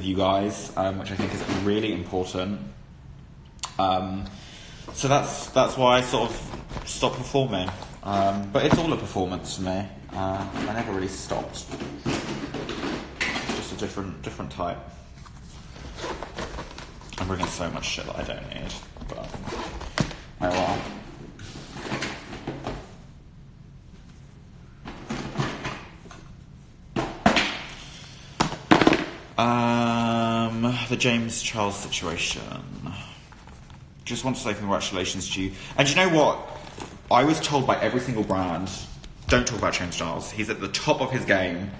with you guys, which I think is really important. So that's why I sort of stopped performing. But it's all a performance to me. I never really stopped. Just a different type. I'm bringing so much shit that I don't need, but oh well. The James Charles situation. Just want to say congratulations to you. And you know what? I was told by every single brand, don't talk about James Charles. He's at the top of his game.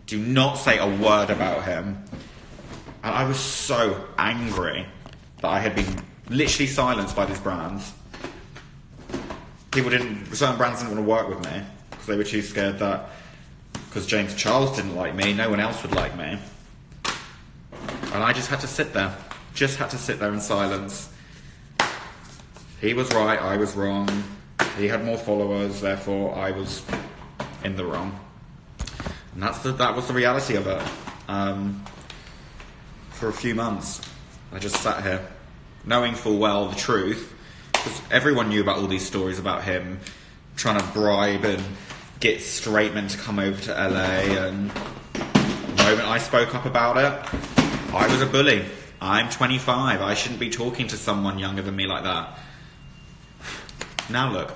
Do not say a word about him. And I was so angry that I had been literally silenced by these brands. Certain brands didn't want to work with me because they were too scared that because James Charles didn't like me, no one else would like me. And I just had to sit there. Just had to sit there in silence. He was right, I was wrong. He had more followers, therefore I was in the wrong. And that was the reality of it. For a few months, I just sat here, knowing full well the truth, because everyone knew about all these stories about him trying to bribe and get straight men to come over to LA, and the moment I spoke up about it, I was a bully. I'm 25, I shouldn't be talking to someone younger than me like that. Now look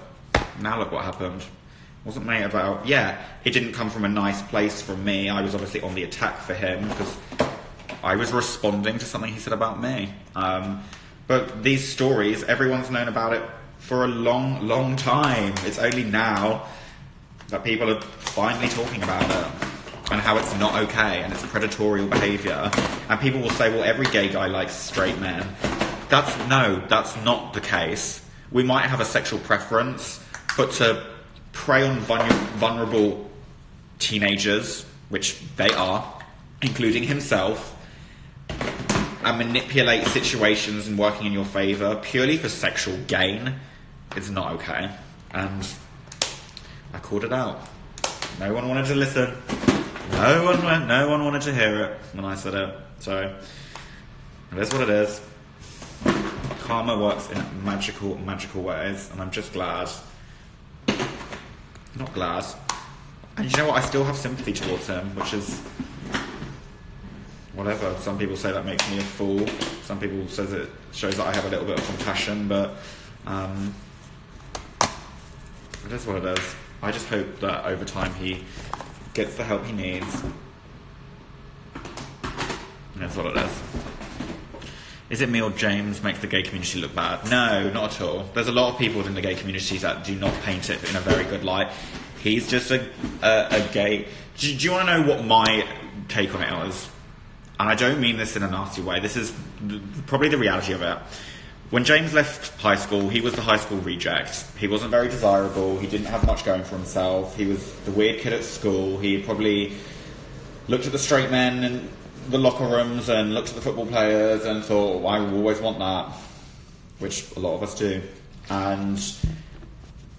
what happened. It wasn't made about, it didn't come from a nice place from me. I was obviously on the attack for him because I was responding to something he said about me. But these stories, everyone's known about it for a long, long time. It's only now that people are finally talking about it and how it's not okay and it's predatorial behaviour. And people will say, well, every gay guy likes straight men. That's not the case. We might have a sexual preference, but to prey on vulnerable teenagers, which they are, including himself, and manipulate situations and working in your favour purely for sexual gain, it's not okay. And I called it out. No one wanted to listen. No one wanted to hear it when I said it. So it is what it is. Karma works in magical ways, and I'm just glad. Not glad. And you know what? I still have sympathy towards him, which is whatever. Some people say that makes me a fool. Some people says it shows that I have a little bit of compassion, but it is what it is. I just hope that over time he gets the help he needs. And that's what it is. Is it me or James makes the gay community look bad? No, not at all. There's a lot of people in the gay community that do not paint it in a very good light. He's just a gay... Do you want to know what my take on it is? And I don't mean this in a nasty way. This is probably the reality of it. When James left high school, he was the high school reject. He wasn't very desirable. He didn't have much going for himself. He was the weird kid at school. He probably looked at the straight men and the locker rooms and looked at the football players and thought, well, I will always want that, which a lot of us do. And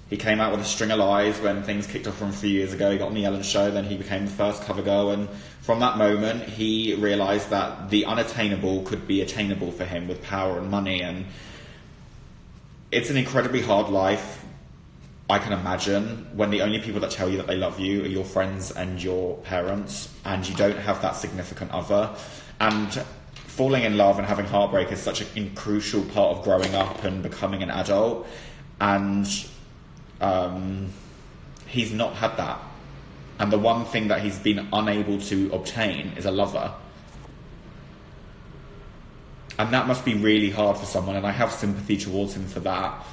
he came out with a string of lies when things kicked off from a few years ago. He got on the Ellen show, then he became the first cover girl, and from that moment he realised that the unattainable could be attainable for him with power and money. And it's an incredibly hard life, I can imagine, when the only people that tell you that they love you are your friends and your parents, and you don't have that significant other. And falling in love and having heartbreak is such a crucial part of growing up and becoming an adult. And he's not had that. And the one thing that he's been unable to obtain is a lover. And that must be really hard for someone, and I have sympathy towards him for that.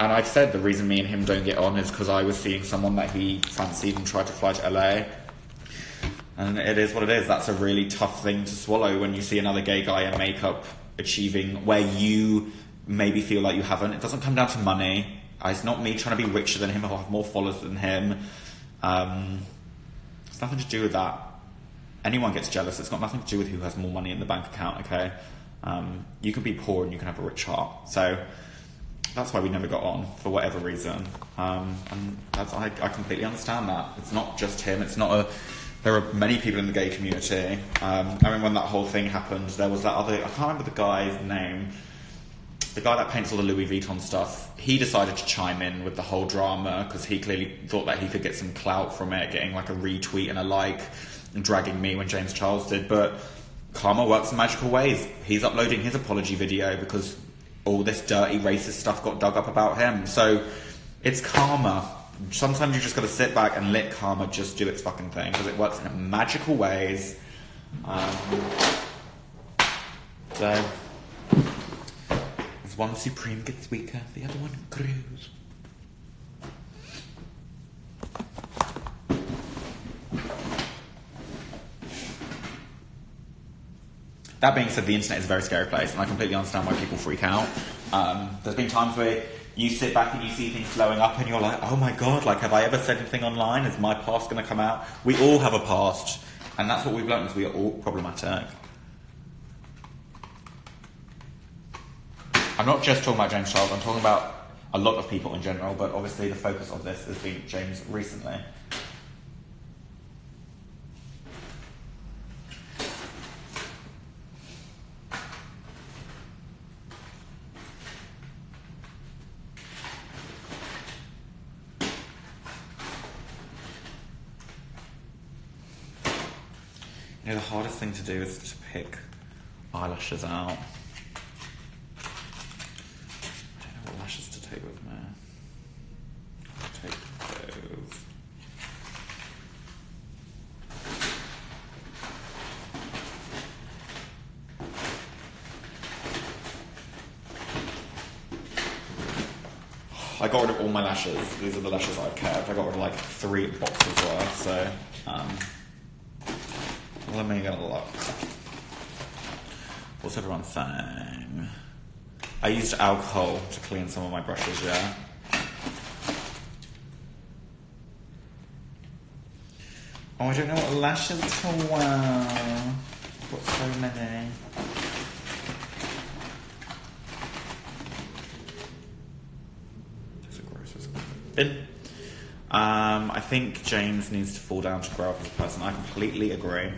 And I've said the reason me and him don't get on is because I was seeing someone that he fancied and tried to fly to LA. And it is what it is. That's a really tough thing to swallow when you see another gay guy in makeup achieving where you maybe feel like you haven't. It doesn't come down to money. It's not me trying to be richer than him or have more followers than him. It's nothing to do with that. Anyone gets jealous. It's got nothing to do with who has more money in the bank account, okay? You can be poor and you can have a rich heart. So that's why we never got on, for whatever reason. And I completely understand that. It's not just him. It's not a There are many people in the gay community. I remember when that whole thing happened, there was that other, I can't remember the guy's name, the guy that paints all the Louis Vuitton stuff. He decided to chime in with the whole drama because he clearly thought that he could get some clout from it, getting like a retweet and a like, and dragging me when James Charles did. But karma works in magical ways. He's uploading his apology video because all this dirty racist stuff got dug up about him. So it's karma. Sometimes you just got to sit back and let karma just do its fucking thing because it works in magical ways. So, as one supreme gets weaker, the other one grows. That being said, the internet is a very scary place, and I completely understand why people freak out. There's been times where you sit back and you see things blowing up and you're like, oh my god, like, have I ever said anything online? Is my past going to come out? We all have a past, and that's what we've learned, is we are all problematic. I'm not just talking about James Charles, I'm talking about a lot of people in general, but obviously the focus of this has been James recently. You know, the hardest thing to do is to pick eyelashes out. I don't know what lashes to take with me. I'll take those. I got rid of all my lashes. These are the lashes I've kept. I got rid of like 3 boxes worth, so let me get a look. What's everyone saying? I used alcohol to clean some of my brushes, yeah. Oh, I don't know what lashes to wear. I've got so many. These are gross. Bin. I think James needs to fall down to grow up as a person. I completely agree.